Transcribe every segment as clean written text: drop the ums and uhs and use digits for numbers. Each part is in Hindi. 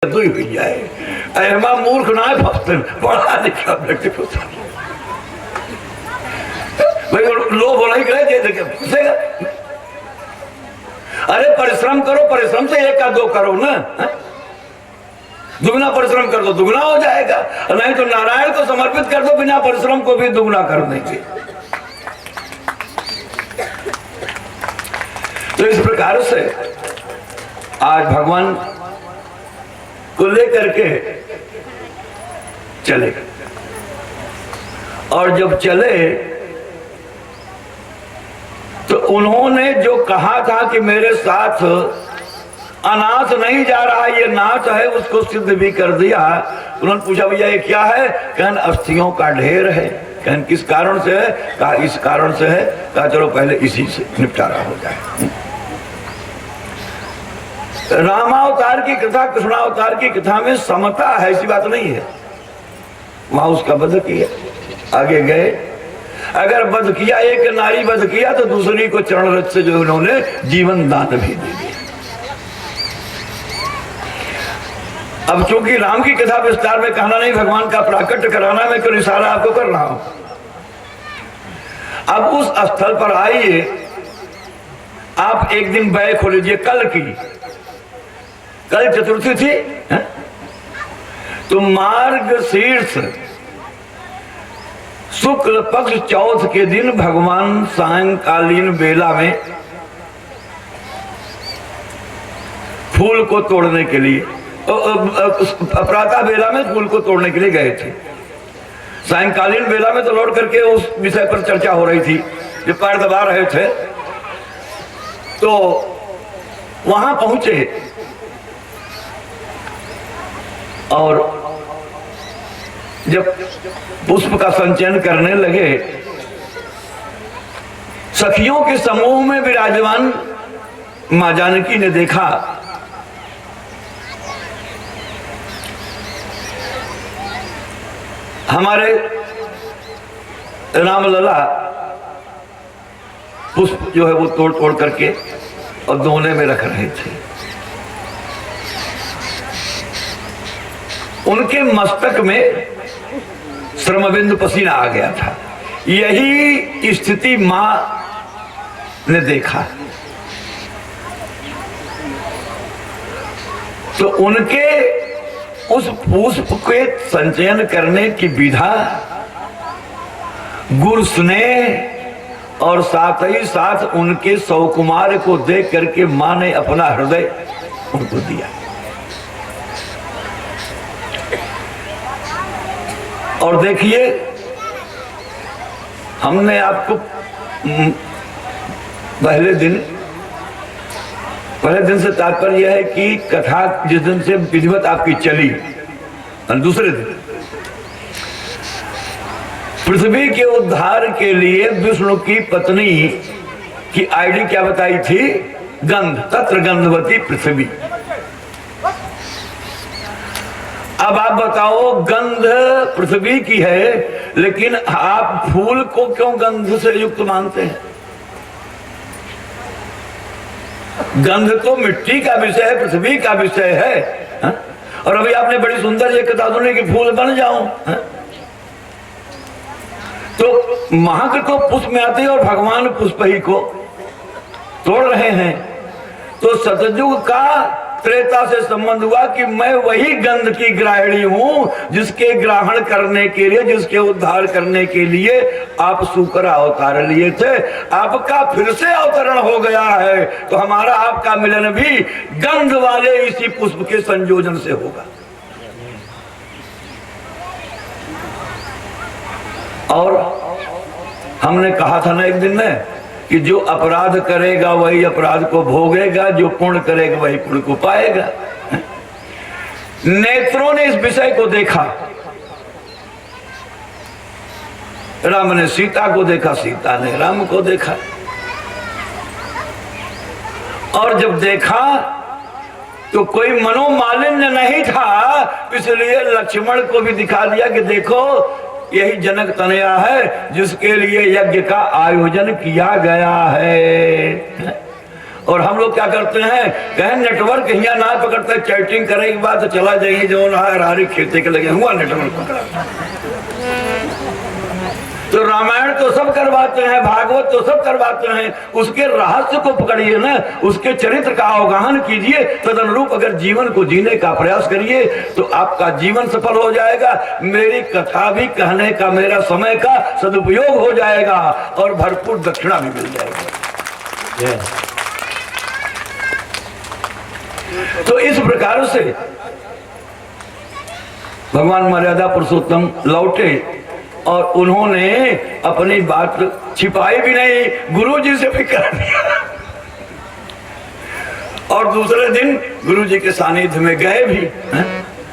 दुई हुई जाए ऐमा मूर्ख ना है फंसते पढ़ा लिखा व्यक्ति फंसा भाई लोग बोला ही करे दे के फंसेगा। अरे परिश्रम करो, परिश्रम से एक का दो करो ना, दुगना परिश्रम कर दो दुगना हो जाएगा, नहीं तो नारायण को समर्पित कर दो, बिना परिश्रम को भी दुगना कर देंगे। तो इस प्रकार से आज भगवान को लेकर के चले, और जब चले तो उन्होंने जो कहा था कि मेरे साथ अनाथ नहीं जा रहा, ये नाथ है, उसको सिद्ध भी कर दिया। उन्होंने पूछा भैया ये क्या है? कहन अस्थियों का ढेर है। कहन किस कारण से है? कहा इस कारण से है। कहा चलो पहले इसी से निपटारा हो जाए। रामावतार की कथा कृष्णावतार की कथा में समता है, ऐसी बात नहीं है। वहां उसका वध किया, आगे गए, अगर वध किया, एक नारी वध किया तो दूसरी को चरण रथ से जो उन्होंने जीवन दान भी दे दिया। अब चूंकि राम की कथा विस्तार में कहना नहीं, भगवान का प्राकट्य कराना, मैं क्यों इशारा आपको कर रहा हूं। अब उस स्थल पर आइए, आप एक दिन बैग खोल लीजिए। कल चतुर्थी थी है? तो मार्गशीर्ष शुक्ल पक्ष चौथ के दिन भगवान सायंकालीन बेला में फूल को तोड़ने के लिए, प्रातः बेला में फूल को तोड़ने के लिए गए थे। सायंकालीन बेला में तो लौट करके उस विषय पर चर्चा हो रही थी, जो पैर दबा रहे थे। तो वहां पहुंचे और जब पुष्प का संचयन करने लगे, सखियों के समूह में विराजमान मां जानकी ने देखा हमारे रामलला पुष्प जो है वो तोड़ तोड़ करके और दोने में रख रहे थे। उनके मस्तक में श्रमबिंदु पसीना आ गया था। यही स्थिति मां ने देखा, तो उनके उस पुष्प के संचयन करने की विधा, गुरु स्नेह और साथ ही साथ उनके सौकुमार को देख करके मां ने अपना हृदय उनको दिया। और देखिए, हमने आपको पहले दिन से तात्पर्य है कि कथा जिस दिन से विधिवत आपकी चली, दूसरे दिन पृथ्वी के उद्धार के लिए विष्णु की पत्नी की आईडी क्या बताई थी? गंध, तत्र गंधवती पृथ्वी। अब आप बताओ, गंध पृथ्वी की है, लेकिन आप फूल को क्यों गंध से युक्त मानते हैं? गंध तो मिट्टी का विषय है, पृथ्वी का विषय है, हा? और अभी आपने बड़ी सुंदर ये कथा सुनी कि फूल बन जाऊं, हा? तो महक तो पुष्प में आती है और भगवान पुष्प ही को तोड़ रहे हैं। तो सतयुग का त्रेता से संबंध हुआ कि मैं वही गंध की ग्राहिणी हूं, जिसके ग्रहण करने के लिए, जिसके उद्धार करने के लिए आप शुक्र अवतार लिए थे। आपका फिर से अवतरण हो गया है, तो हमारा आपका मिलन भी गंध वाले इसी पुष्प के संयोजन से होगा। और हमने कहा था ना एक दिन में कि जो अपराध करेगा वही अपराध को भोगेगा, जो पुण्य करेगा वही पुण्य को पाएगा। नेत्रों ने इस विषय को देखा, राम ने सीता को देखा, सीता ने राम को देखा। और जब देखा तो कोई मनोमालिन्य नहीं था, इसलिए लक्ष्मण को भी दिखा दिया कि देखो यही जनक तनया है, जिसके लिए यज्ञ का आयोजन किया गया है। और हम लोग क्या करते हैं, कहें नेटवर्क यहाँ ना पकड़ते, चैटिंग करें के बाद तो चला जाइए जो हारी खेते के लगे हुआ नेटवर्क पकड़ा। तो रामायण तो सब करवाते हैं, भागवत तो सब करवाते हैं, उसके रहस्य को पकड़िए ना, उसके चरित्र का अवगाहन कीजिए, तदनुरूप अगर जीवन को जीने का प्रयास करिए तो आपका जीवन सफल हो जाएगा। मेरी कथा भी कहने का, मेरा समय का सदुपयोग हो जाएगा और भरपूर दक्षिणा भी मिल जाएगी। तो इस प्रकार से भगवान मर्यादा पुरुषोत्तम लौटे और उन्होंने अपनी बात छिपाई भी नहीं, गुरु जी से भी कर दिया। और दूसरे दिन गुरु जी के सानिध्य में गए भी।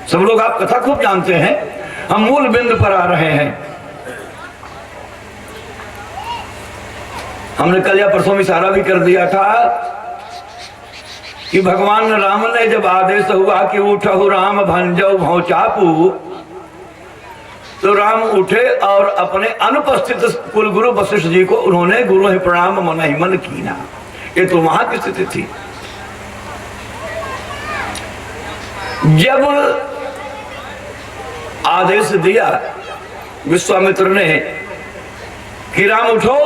सब लोग आप कथा खूब जानते हैं, हम मूल बिंदु पर आ रहे हैं। हमने कल या परसों में इशारा भी कर दिया था कि भगवान राम ने जब आदेश हुआ कि उठहु राम भंजौ भौ चापू, तो राम उठे और अपने अनुपस्थित कुल गुरु वशिष्ठ जी को उन्होंने गुरु ही प्रणाम मन ही मन कीना। ये तो वहां की स्थिति थी। जब आदेश दिया विश्वामित्र ने कि राम उठो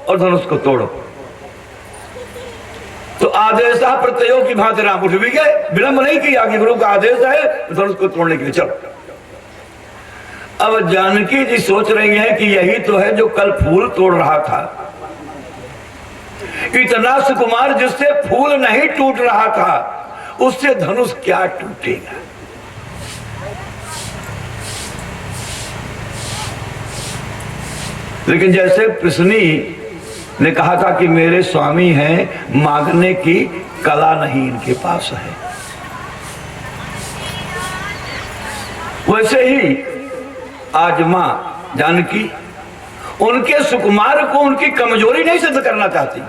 और धनुष को तोड़ो, तो आदेश प्रत्ययो की भांति राम उठ भी गए, विलंब नहीं किया कि गुरु का आदेश है धनुष को तोड़ने के लिए चलो। अब जानकी जी सोच रही हैं कि यही तो है जो कल फूल तोड़ रहा था। इतना सुकुमार जिससे फूल नहीं टूट रहा था, उससे धनुष क्या टूटेगा। लेकिन जैसे कृष्णी ने कहा था कि मेरे स्वामी हैं, मांगने की कला नहीं इनके पास है, वैसे ही आज मां जानकी उनके सुकुमार को उनकी कमजोरी नहीं सिद्ध करना चाहती,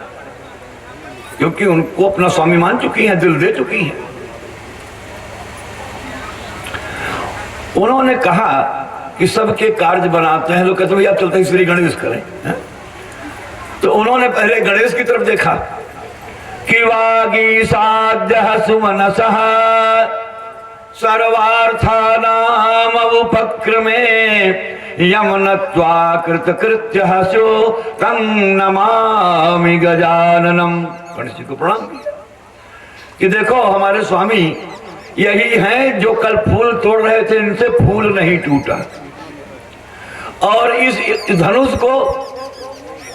क्योंकि उनको अपना स्वामी मान चुकी हैं, दिल दे चुकी हैं। उन्होंने कहा कि सबके कार्य बनाते हैं, लोग कहते हैं भैया आप चलते हैं श्री गणेश करें, है? तो उन्होंने पहले गणेश की तरफ देखा कि वागी साध्य सुमनसः सर्वार्थानाम उपक्रमे यमनत्वा कृतकृत्य हसो तं नमामि गजाननम। गणेश जी को प्रणाम किया कि देखो हमारे स्वामी यही हैं जो कल फूल तोड़ रहे थे, इनसे फूल नहीं टूटा। और इस धनुष को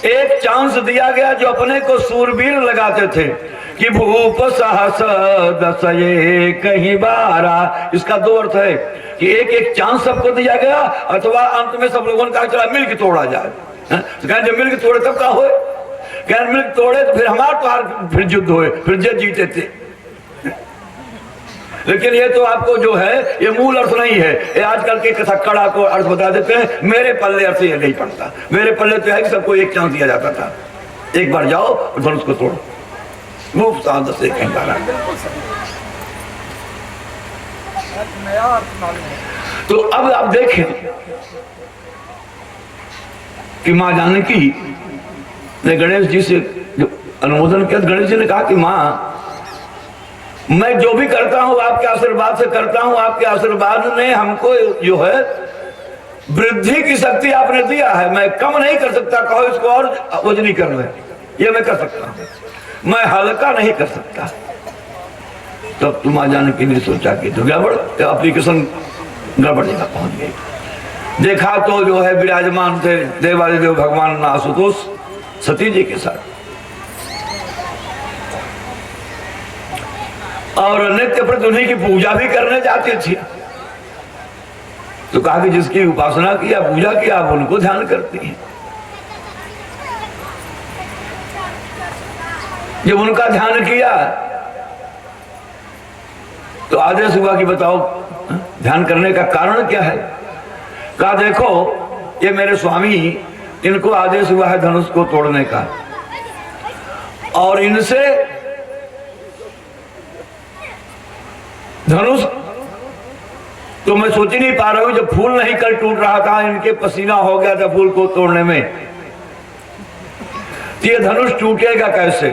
एक चांस दिया गया जो अपने को सूरवीर लगाते थे कि भूप सहस दसये कहीं बारा। इसका दो अर्थ है कि एक एक चांस सबको दिया गया, अथवा अंत में सब लोगों ने कहा चला मिल के तोड़ा जाए। तो कहें जब मिल के तोड़े तब क्या हुए, कहें मिल के तोड़े तो फिर हमारे तो फिर युद्ध हुए, फिर जीते थे। लेकिन ये तो आपको जो है ये मूल अर्थ नहीं है, ये आजकल के कथक्कड़ा को अर्थ बता देते हैं। मेरे पल्ले अर्थ ये नहीं पड़ता, मेरे पल्ले तो है कि सबको एक चांस दिया जाता था, एक बार जाओ और धनुष को तोड़ो। वो साध से कहीं बार तो अब आप देखें कि मां जानकी ने गणेश जी से जो अनुमोदन किया, गणेश जी ने कहा कि मां मैं जो भी करता हूं आपके आशीर्वाद से करता हूं, आपके आशीर्वाद ने हमको जो है वृद्धि की शक्ति आपने दिया है, मैं कम नहीं कर सकता। कहो इसको और वजनी कर ले, ये मैं कर सकता हूं, मैं हल्का नहीं कर सकता। तब तुम आ जाने के लिए सोचा कि तो गड़बड़ एप्लीकेशन गड़बड़ जगह पहुंच गई। देखा तो जो है विराजमान थे देवादिदेव भगवान आशुतोष सती जी के साथ, और नित्य प्रति उन्हीं की पूजा भी करने जाती थी। तो कहा कि जिसकी उपासना किया, पूजा किया, आप उनको ध्यान करती हैं। जब उनका ध्यान किया तो आदेश हुआ कि बताओ ध्यान करने का कारण क्या है। कहा देखो ये मेरे स्वामी, इनको आदेश हुआ है धनुष को तोड़ने का, और इनसे धनुष तो मैं सोच ही नहीं पा रहा हूं, जब फूल नहीं कल टूट रहा था, इनके पसीना हो गया था फूल को तोड़ने में, तो ये धनुष टूटेगा कैसे।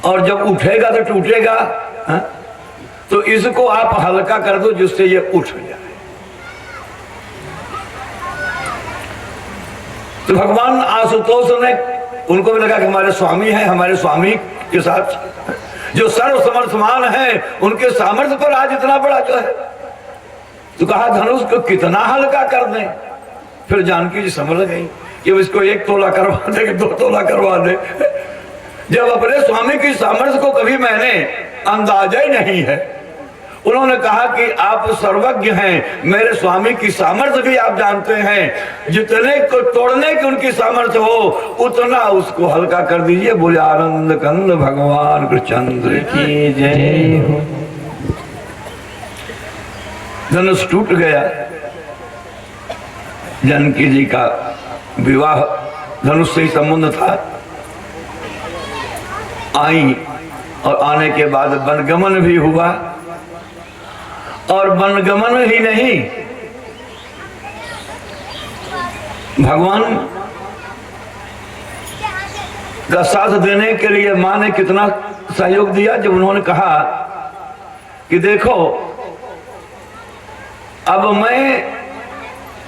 और जब उठेगा तो टूटेगा। हा? तो इसको आप हल्का कर दो जिससे ये उठ जाए। तो भगवान आशुतोष ने, उनको भी लगा कि हमारे स्वामी हैं, हमारे स्वामी के साथ जो सर्व समर्थमान है उनके सामर्थ्य पर आज इतना बड़ा जो है, तो कहा धनुष को कितना हल्का कर दें। फिर जानकी जी समझ गई कि इसको 1 तोला करवा दे कि 2 तोला करवा दे। जब अपने स्वामी की सामर्थ्य को कभी मैंने अंदाजा ही नहीं है। उन्होंने कहा कि आप सर्वज्ञ हैं, मेरे स्वामी की सामर्थ्य भी आप जानते हैं, जितने को तोड़ने की उनकी सामर्थ्य हो उतना उसको हल्का कर दीजिए। बोले आनंद कंद भगवान कृष्णचंद्र की जय हो। धनुष टूट गया। जानकी जी का विवाह धनुष से ही संबंध था। आई और आने के बाद वनगमन भी हुआ, और वनगमन ही नहीं, भगवान का साथ देने के लिए मां ने कितना सहयोग दिया। जब उन्होंने कहा कि देखो अब मैं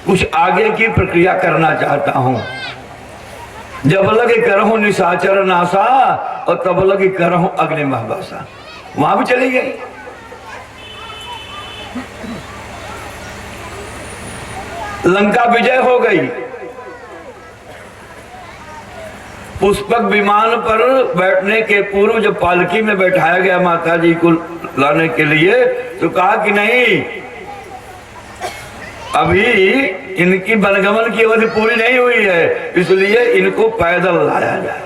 कुछ आगे की प्रक्रिया करना चाहता हूं, जब लगे करहूं निशाचर नासा और तब लगे करहूं अग्नि महबासा। वहां भी चली गई। लंका विजय हो गई। पुष्पक विमान पर बैठने के पूर्व जब पालकी में बैठाया गया माता जी को लाने के लिए, तो कहा कि नहीं, अभी इनकी वनगमन की अवधि पूरी नहीं हुई है, इसलिए इनको पैदल लाया जाए।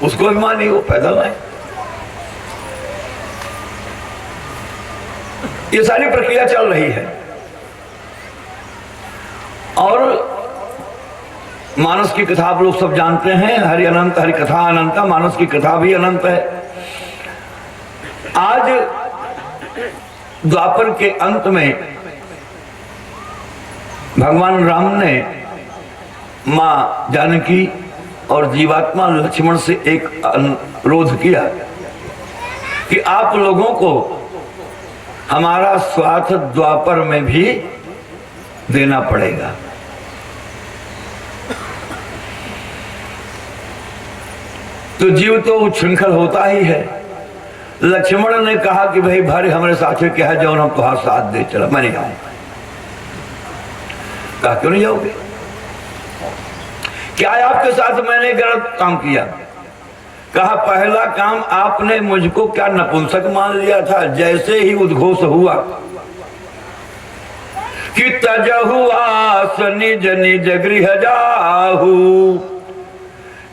उसको अभिमान नहीं, वो पैदल आए। ये सारी प्रक्रिया चल रही है। और मानस की कथा आप लोग सब जानते हैं, हरि अनंत, हरि कथा अनंत, मानस की कथा भी अनंत है। आज द्वापर के अंत में भगवान राम ने मां जानकी और जीवात्मा लक्ष्मण से एक अनुरोध किया कि आप लोगों को हमारा स्वार्थ द्वापर में भी देना पड़ेगा। तो जीव तो उच्छृंखल होता ही है। लक्ष्मण ने कहा कि भाई भारी हमारे साथ क्या है, जो हम तुम्हारा साथ दे चला, मैं नहीं जाऊंगा। कहा क्यों नहीं जाओगे? क्या आपके साथ मैंने गलत काम किया? कहा पहला काम आपने मुझको क्या नपुंसक मान लिया था। जैसे ही उद्घोष हुआ कि तजहु आस निज निज गृह जाहू,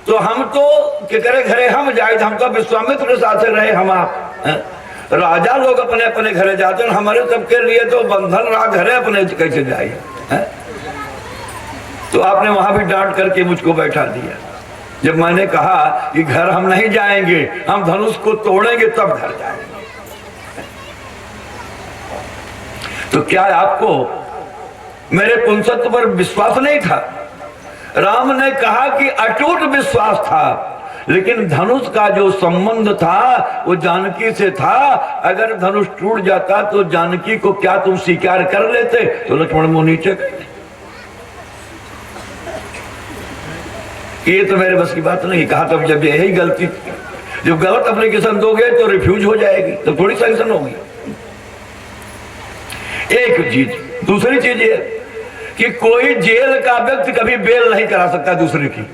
तो हम तो के करे घरे हम जाए, हम तो विश्वामित्र के साथ रहे। हम आप राजा लोग अपने अपने घरे जाते हैं, हमारे सबके लिए तो बंधन रहा, घरे अपने कैसे जाए। तो आपने वहां भी डांट करके मुझको बैठा दिया। जब मैंने कहा कि घर हम नहीं जाएंगे, हम धनुष को तोड़ेंगे तब घर जाएंगे। तो क्या आपको मेरे पुंसत्व पर विश्वास नहीं था? राम ने कहा कि अटूट विश्वास था, लेकिन धनुष का जो संबंध था वो जानकी से था। अगर धनुष टूट जाता तो जानकी को क्या तुम स्वीकार कर लेते? तो लक्ष्मण मुंह नीचे। ये तो मेरे बस की बात नहीं। कहा तब जब यही गलती, जब गलत एप्लीकेशन दोगे तो रिफ्यूज हो जाएगी, तो थोड़ी सैंक्शन होगी। एक चीज। दूसरी चीज ये कि कोई जेल का व्यक्ति कभी बेल नहीं करा सकता दूसरे की।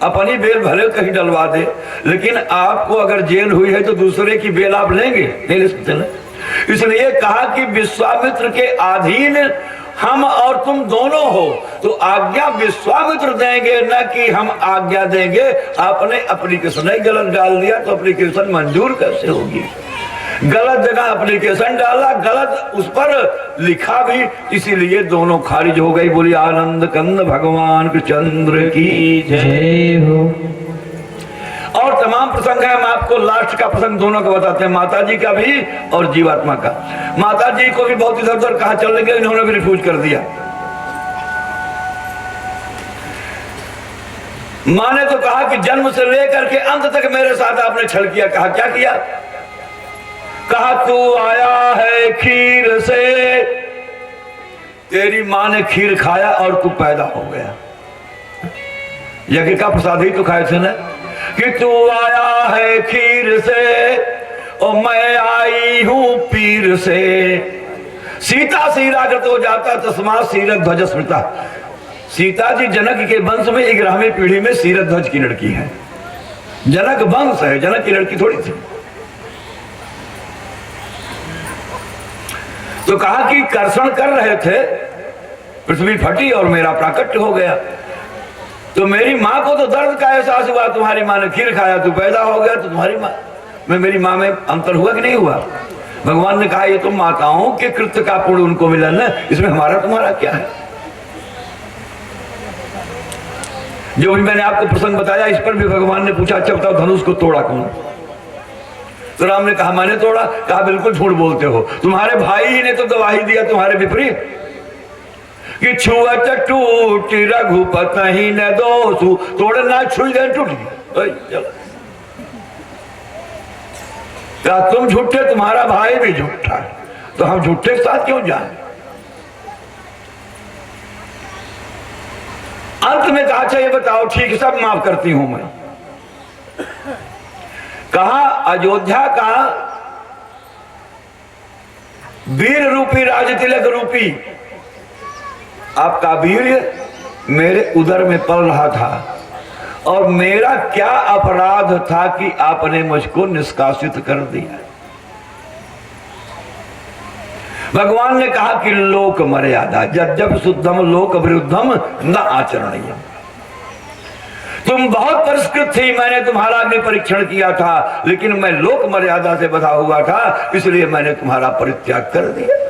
अपनी बेल भले कहीं डलवा दे, लेकिन आपको अगर जेल हुई है तो दूसरे की बेल आप लेंगे? नहीं ले सकते ना। इसलिए कहा कि विश्वामित्र के अधीन हम और तुम दोनों हो, तो आज्ञा विश्वामित्र देंगे, न कि हम आज्ञा देंगे। आपने एप्लीकेशन ही गलत डाल दिया तो एप्लीकेशन मंजूर कैसे होगी? गलत जगह एप्लीकेशन डाला, गलत उस पर लिखा भी, इसीलिए दोनों खारिज हो गई। बोली आनंद कंद भगवान कृष्णचंद्र की जय हो। और तमाम प्रसंग है, हम आपको लास्ट का प्रसंग दोनों का बताते हैं, माता जी का भी और जीवात्मा का। माता जी को भी बहुत इधर उधर कहा चल गए, इन्होंने भी रिफ्यूज कर दिया। मां ने तो कहा कि जन्म से लेकर के अंत तक मेरे साथ आपने छल किया। कहा क्या किया? कहा तू आया है खीर से, तेरी मां ने खीर खाया और तू पैदा हो गया। यज्ञ का प्रसाद ही तो खाए थे ना, कि तू आया है खीर से और मैं आई हूं पीर से। सीता सीरागत हो जाता तस्मात् सीरक ध्वज स्मृता। सीता जी जनक के वंश में 11वीं पीढ़ी में सीरत ध्वज की लड़की है। जनक वंश है, जनक की लड़की थोड़ी थी। तो कहा कि कर्षण कर रहे थे, पृथ्वी फटी और मेरा प्राकट्य हो गया। तो मेरी माँ को तो दर्द का एहसास हुआ, तुम्हारी माँ ने खीर खाया, तू पैदा हो गया, तो तुम्हारी माँ में मेरी माँ में अंतर हुआ कि नहीं हुआ? भगवान ने कहा ये तुम माताओं के कृत्य का पुण्य उनको मिला ना, इसमें हमारा तुम्हारा क्या है? जो भी मैंने आपको प्रसंग बताया, इस पर भी भगवान ने पूछा अच्छा बताओ धनुष को तोड़ा कौन? तो राम ने कहा मैंने तोड़ा। कहा बिल्कुल झूठ बोलते हो, तुम्हारे भाई ही ने तो गवाही दिया तुम्हारे विपरीत कि छुअत टूट रघुपत ही न दोषु, तोड़ना छुई दे टूट गया। क्या तुम झूठे, तुम्हारा भाई भी झूठा है, तो हम झूठे के साथ क्यों जाए? अंत में कहा अच्छा ये बताओ, ठीक सब माफ करती हूं मैं। कहा अयोध्या का वीर रूपी राजतिलक रूपी आपका वीर मेरे उदर में पल रहा था, और मेरा क्या अपराध था कि आपने मुझको निष्कासित कर दिया? भगवान ने कहा कि लोक मर्यादा जब शुद्धम लोक विरुद्धम न आचरणीयम। तुम बहुत परिष्कृत थी, मैंने तुम्हारा अग्नि परीक्षण किया था, लेकिन मैं लोक मर्यादा से बधा हुआ था, इसलिए मैंने तुम्हारा परित्याग कर दिया।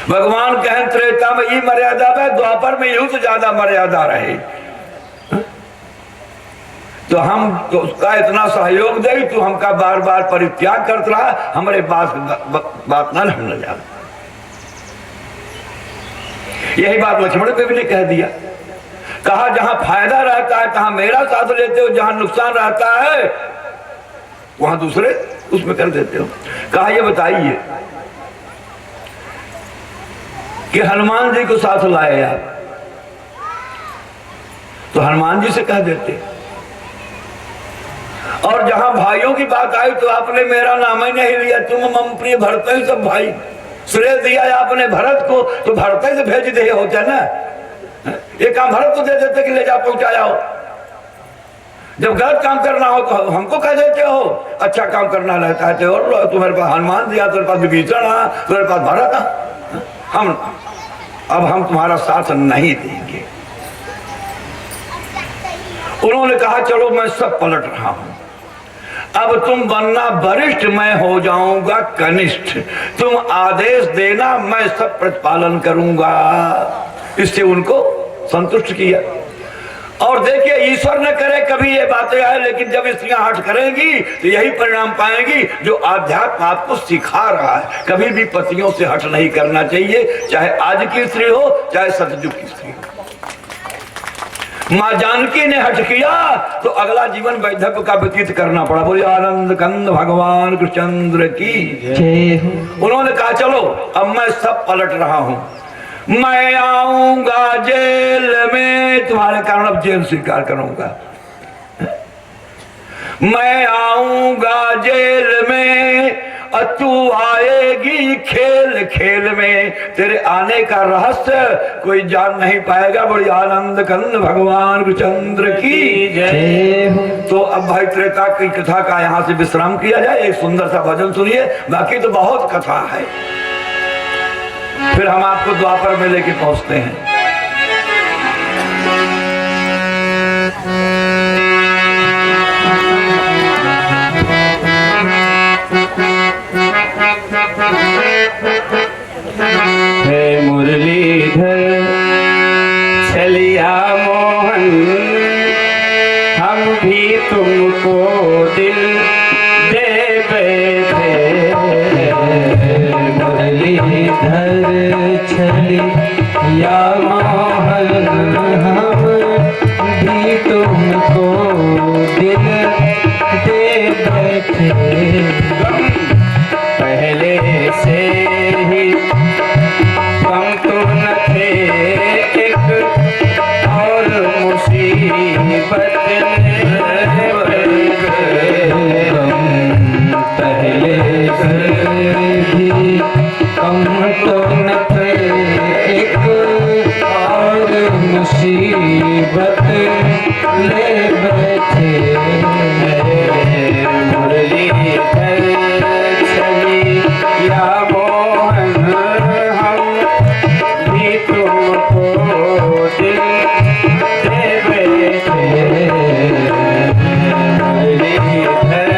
भगवान कहें त्रेता में ये मर्यादा है, द्वापर में यूं से ज्यादा मर्यादा रहे। तो हम तो उसका इतना सहयोग दे, तू हमका बार बार परित्याग करता रहा, हमारे बात ना हम जा। यही बात लक्ष्मण पे भी ने कह दिया। कहा जहां फायदा रहता है तहां मेरा साथ लेते हो, जहां नुकसान रहता है वहां दूसरे उसमें कर देते हो। कहा ये बताइए कि हनुमान जी को साथ लाए आप, तो हनुमान जी से कह देते, और जहां भाइयों की बात आई तो आपने मेरा नाम ही नहीं लिया। तुम मम प्रिय भरत ही सब भाई, श्रेय दिया आपने भरत को, तो भरत ही से भेज दे होता ना, ये काम भरत को दे देते कि ले जा पहुंचाया हो। जब गलत काम करना हो तो हमको कह देते हो, अच्छा काम करना रहता है और तुम्हारे पास हनुमान दिया, तुम्हारे पास विभीषण आ, तुम्हारे पास भरत आ, हम तुम्हारा साथ नहीं देंगे। उन्होंने कहा चलो मैं सब पलट रहा हूं, अब तुम बनना वरिष्ठ, मैं हो जाऊंगा कनिष्ठ, तुम आदेश देना मैं सब प्रतिपालन करूंगा। इससे उनको संतुष्ट किया। और देखिए ईश्वर न करे कभी ये बातें आए, लेकिन जब स्त्रियां हट करेंगी तो यही परिणाम पाएंगी जो आध्यात्म आपको सिखा रहा है। कभी भी पतियों से हट नहीं करना चाहिए, चाहे आज की स्त्री हो चाहे सतयुग की स्त्री हो। माँ जानकी ने हट किया तो अगला जीवन वैधव्य का व्यतीत करना पड़ा। बोले आनंद कंद भगवान कृष्णचंद्र की। उन्होंने कहा चलो अब मैं सब पलट रहा हूं, मैं आऊंगा जेल में, तुम्हारे कारण अब जेल स्वीकार करूंगा। मैं आऊंगा जेल में और तू आएगी खेल खेल में, तेरे आने का रहस्य कोई जान नहीं पाएगा। बड़ी आनंद कंद भगवान कृष्णचंद्र की जय। तो अब भाई त्रेता की कथा का यहाँ से विश्राम किया जाए, एक सुंदर सा भजन सुनिए, बाकी तो बहुत कथा है, फिर हम आपको द्वापर में लेके पहुंचते हैं। हे मुरलीधर चलिया मोहन, हम भी तुमको दिल दे बैठे। मुरलीधर चलिया मोहन, हम भी गम पहले से ही कम तो न थे, एक और मुसीबत पहले से भी कम तो न थे, एक और मुसीबत ले बैठे। मुरलीधर चली या मोहन, हम भी तुमको दिल दे बैठे। मुरलीधर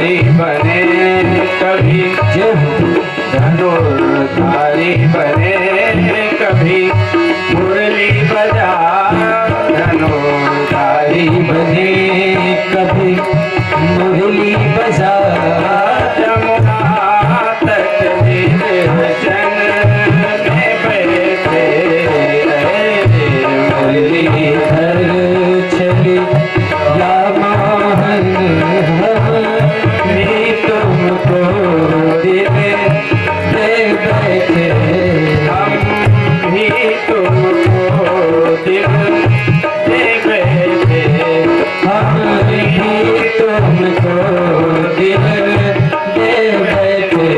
धनुर्धारी बने कभी धनुर्धारी बने कभी मुरली बजा धनुर्धारी बने कभी मुरली बजा जमुना तट निर्जन में बैठे मुरलीधर चले या मोहन भी तुमको दिल दे बैठे हम भी तुमको दिल दे बैठे हम भी तुमको दिल दे बैठे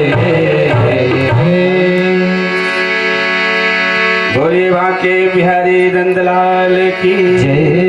भोले बांके बिहारी नंदलाल की जय